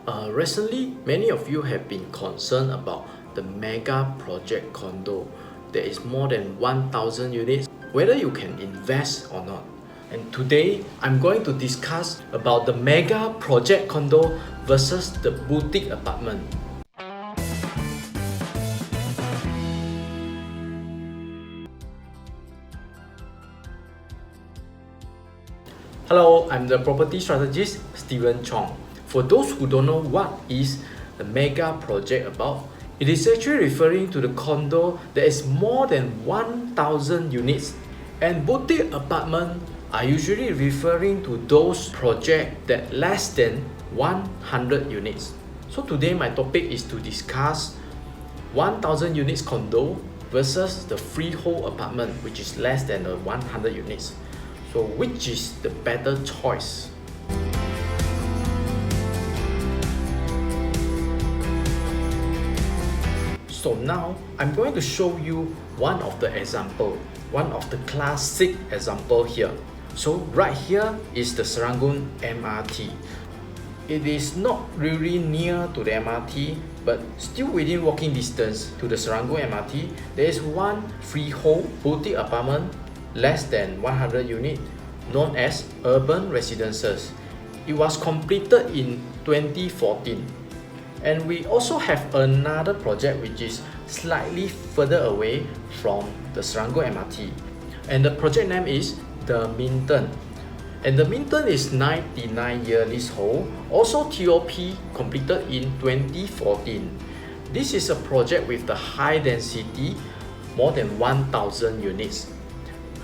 Recently, many of you have been concerned about the mega project condo that is more than 1,000 units, whether you can invest or not. And today, I'm going to discuss about the mega project condo versus the boutique apartment. Hello, I'm the property strategist, Steven Chong. For those who don't know what is the mega project about, it is actually referring to the condo that is more than 1,000 units. And boutique apartment are usually referring to those projects that less than 100 units. So today my topic is to discuss 1,000 units condo versus the freehold apartment, which is less than 100 units. So which is the better choice? So now I'm going to show you one of the example, one of the classic example here. So right here is the Serangoon MRT. It is not really near to the MRT, but still within walking distance to the Serangoon MRT. There is one freehold boutique apartment less than 100 units known as Urban Residences. It was completed in 2014. And we also have another project which is slightly further away from the Serangoon MRT. And the project name is The Minton. And The Minton is 99-year leasehold, also TOP completed in 2014. This is a project with the high density, more than 1,000 units.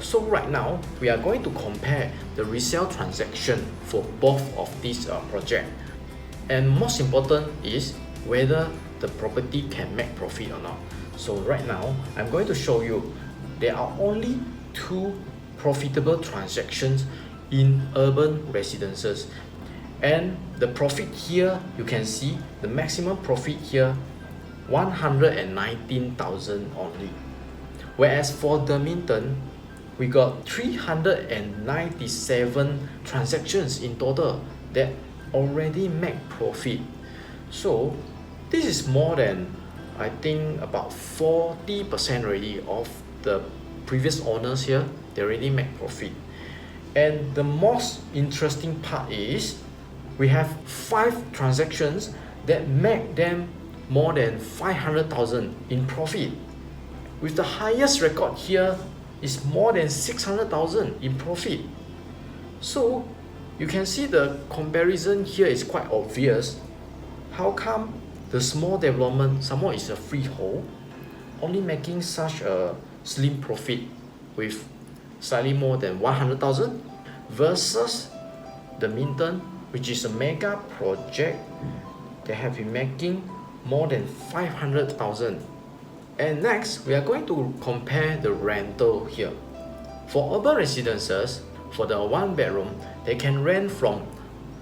So right now, we are going to compare the resale transaction for both of these projects. And most important is whether the property can make profit or not. So right now, I'm going to show you there are only two profitable transactions in urban residences. And the profit here, you can see the maximum profit here, 119,000 only. Whereas for the Minton, we got 397 transactions in total that already make profit. So this is more than, I think, about 40% already of the previous owners here. They already make profit. And the most interesting part is we have 5 transactions that make them more than 500,000 in profit. With the highest record here is more than 600,000 in profit. So you can see the comparison here is quite obvious. How come the small development, some more is a freehold, only making such a slim profit with slightly more than 100,000 versus the Minton, which is a mega project, they have been making more than 500,000. And next, we are going to compare the rental here. For urban residences, for the 1 bedroom, they can rent from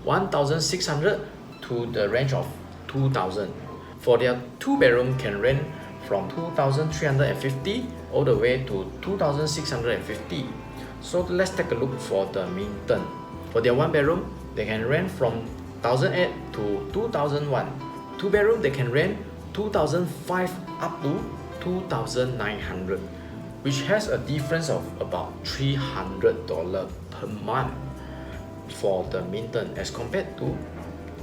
1,600 to the range of 2,000. For their 2 bedroom, can rent from 2,350 all the way to 2,650. So let's take a look for the Minton. For their 1 bedroom, they can rent from 1,008 to 2,001. 2 bedroom, they can rent 2,005 up to 2,900, which has a difference of about $300 per month for the Minton as compared to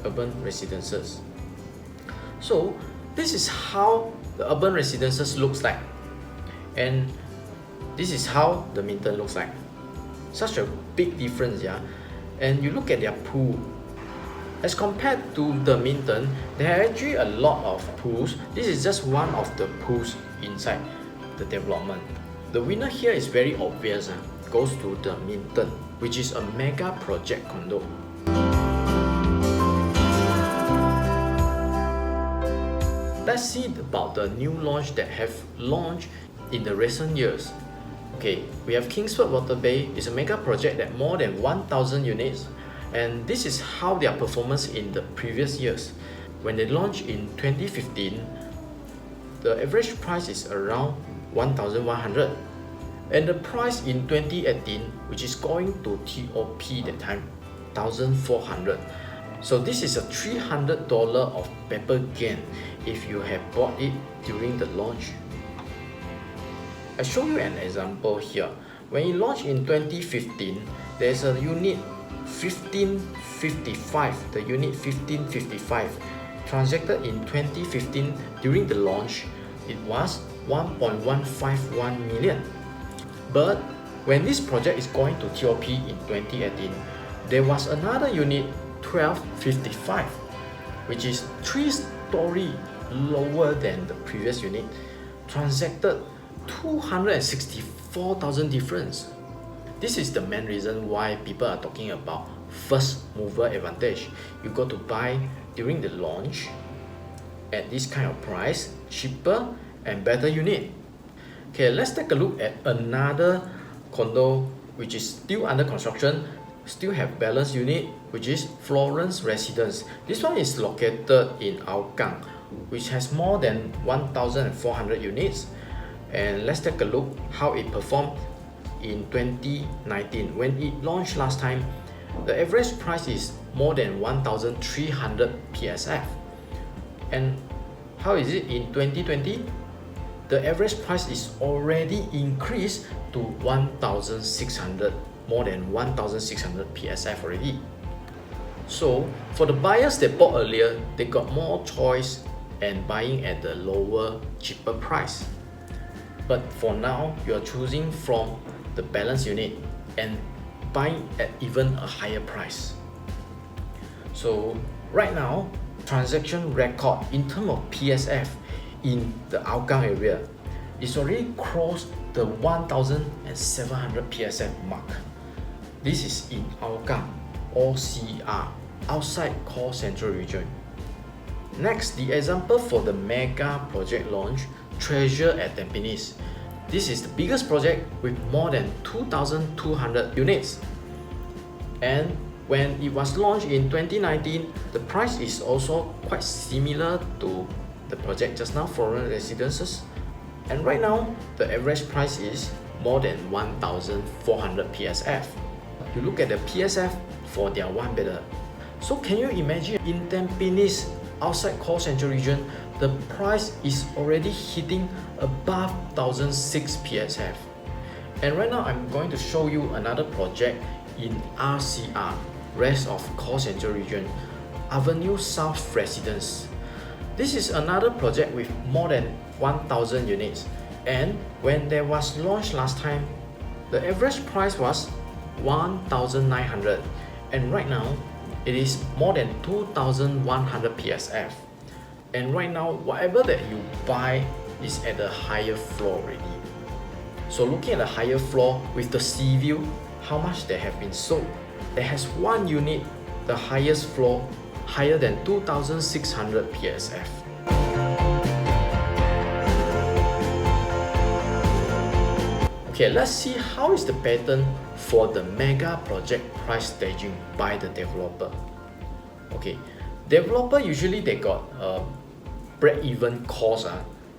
urban residences. So this is how the urban residences looks like, and this is how the Minton looks like. Such a big difference, yeah. And you look at their pool. As compared to the Minton, there are actually a lot of pools. This is just one of the pools inside the development. The winner here is very obvious, goes to the Minton, which is a mega project condo. Let's see about the new launch that have launched in the recent years. Okay, we have Kingsford Waterbay. It's a mega project that more than 1,000 units. And this is how their performance in the previous years. When they launched in 2015, the average price is around 1,100. And the price in 2018, which is going to TOP that time, 1,400. So this is a $300 of paper gain if you have bought it during the launch. I show you an example here. When it launched in 2015, there's a unit 1555, the unit 1555 transacted in 2015 during the launch. It was 1.151 million. But when this project is going to TOP in 2018, there was another unit 1255, which is 3-story lower than the previous unit, transacted 264,000 difference. This is the main reason why people are talking about first mover advantage. You got to buy during the launch at this kind of price, cheaper and better unit. Okay, let's take a look at another condo which is still under construction, still have balance unit, which is Florence Residences. This one is located in Hougang, which has more than 1,400 units. And let's take a look how it performed in 2019. When it launched last time, the average price is more than 1,300 PSF. And how is it in 2020? The average price is already increased to 1,600, more than 1,600 PSF already. So for the buyers that bought earlier, they got more choice and buying at the lower, cheaper price. But for now, you are choosing from the balance unit and buying at even a higher price. So right now, transaction record in terms of PSF in the Hougang area is already crossed the 1,700 PSF mark. This is in Hougang, OCR, outside core central region. Next, the example for the mega project launch, Treasure at Tampines. This is the biggest project with more than 2,200 units. And when it was launched in 2019, the price is also quite similar to the project just now, Florence Residences. And right now, the average price is more than 1,400 PSF. You look at the PSF for their one bedder. So can you imagine in Tampines, outside core central region, the price is already hitting above 1,006 PSF. And right now I'm going to show you another project in RCR, rest of core central region, Avenue South Residence. This is another project with more than 1,000 units, and when there was launched last time, the average price was 1,900, and right now it is more than 2,100 PSF. And right now, whatever that you buy is at a higher floor already. So looking at the higher floor with the sea view, how much they have been sold. There has one unit, the highest floor, higher than 2,600 PSF. Okay, let's see how is the pattern for the mega project price staging by the developer. Okay, developer usually they got a break-even cost.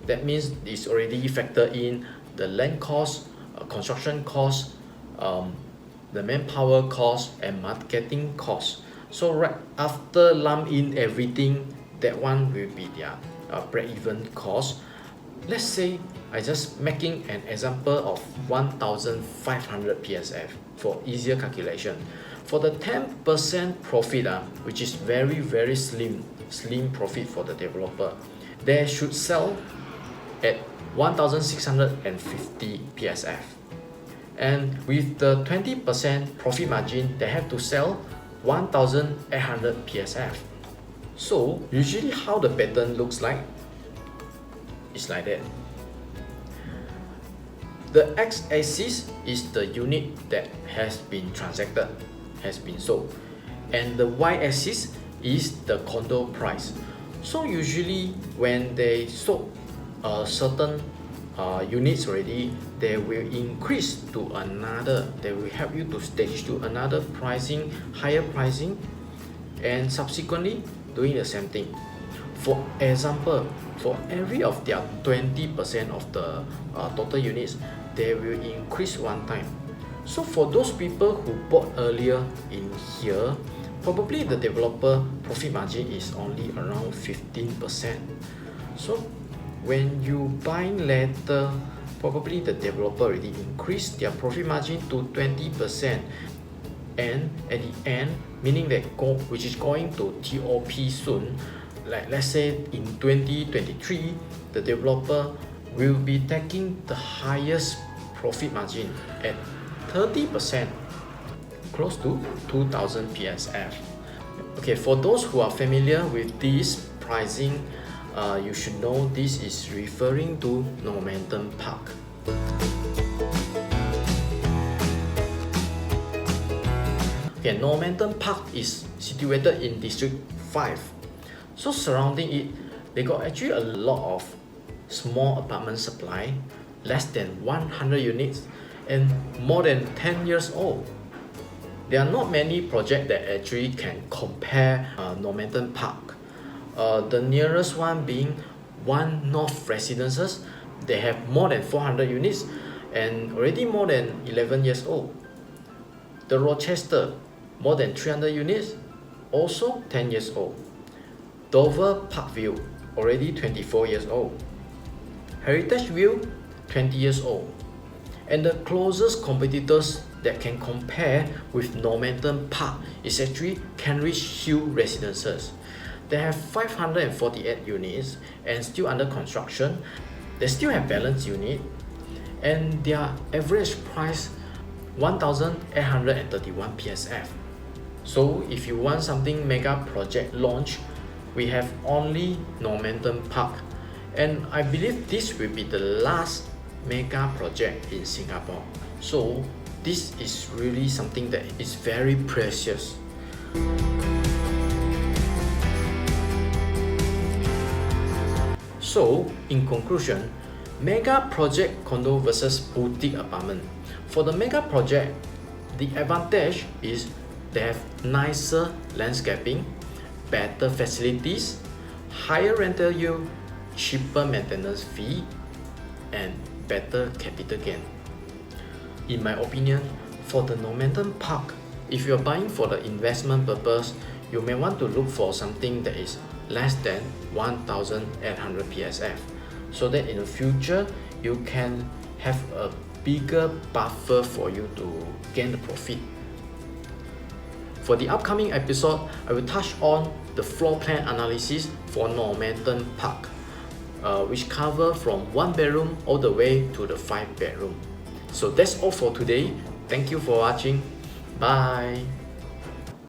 That means it's already factored in the land cost, construction cost, the manpower cost, and marketing cost. So right after lump in everything, that one will be their break-even cost. Let's say I just making an example of 1,500 PSF for easier calculation. For the 10% profit, which is very slim profit for the developer, they should sell at 1,650 PSF. And with the 20% profit margin, they have to sell 1,800 PSF. So usually how the pattern looks like is like that. The x-axis is the unit that has been transacted, has been sold, and the y-axis is the condo price. So usually when they sold certain units already, they will increase to another, they will help you to stage to another pricing, higher pricing, and subsequently doing the same thing. For example, for every of their 20% of the total units, they will increase one time. So for those people who bought earlier in here, probably the developer profit margin is only around 15%. So when you buy later, probably the developer already increased their profit margin to 20%. And at the end, meaning that which is going to TOP soon, like let's say in 2023, the developer will be taking the highest profit margin at 30%, close to 2000 PSF. Okay, for those who are familiar with this pricing, you should know this is referring to Normanton Park. Okay, Normanton Park is situated in District 5. So surrounding it, they got actually a lot of small apartment supply, less than 100 units and more than 10 years old. There are not many projects that actually can compare Normanton Park. The nearest one being One North Residences. They have more than 400 units and already more than 11 years old. The Rochester, more than 300 units, also 10 years old. Dover Parkview, already 24 years old. Heritage View, 20 years old. And the closest competitors that can compare with Normanton Park is actually Kentridge Hill Residences. They have 548 units and still under construction. They still have balance unit and their average price 1,831 PSF. So if you want something mega project launch, we have only Normanton Park, and I believe this will be the last mega project in Singapore. So this is really something that is very precious. So in conclusion, mega project condo versus boutique apartment. For the mega project, the advantage is they have nicer landscaping, better facilities, higher rental yield, cheaper maintenance fee, and better capital gain. In my opinion, for the Normanton Park, if you're buying for the investment purpose, you may want to look for something that is less than 1,800 PSF, so that in the future you can have a bigger buffer for you to gain the profit. For the upcoming episode, I will touch on the floor plan analysis for Normanton Park, which cover from 1 bedroom all the way to the 5 bedroom. So that's all for today. Thank you for watching. Bye.